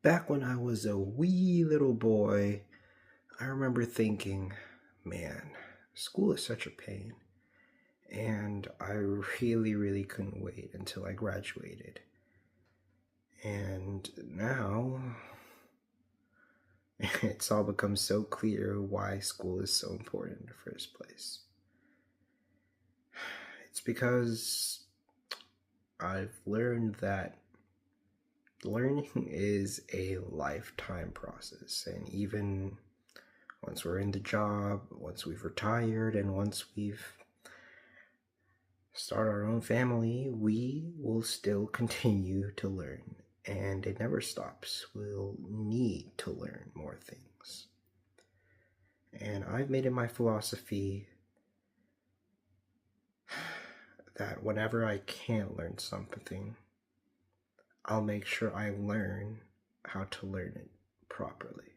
Back when I was a wee little boy, I remember thinking, man, school is such a pain. And I really couldn't wait until I graduated. And now it's all become so clear why school is so important in the first place. It's because I've learned that learning is a lifetime process. And even once we're in the job, once we've retired, and once we've start our own family, we will still continue to learn. And it never stops. We'll need to learn more things. And I've made it my philosophy that whenever I can't learn something, I'll make sure I learn how to learn it properly.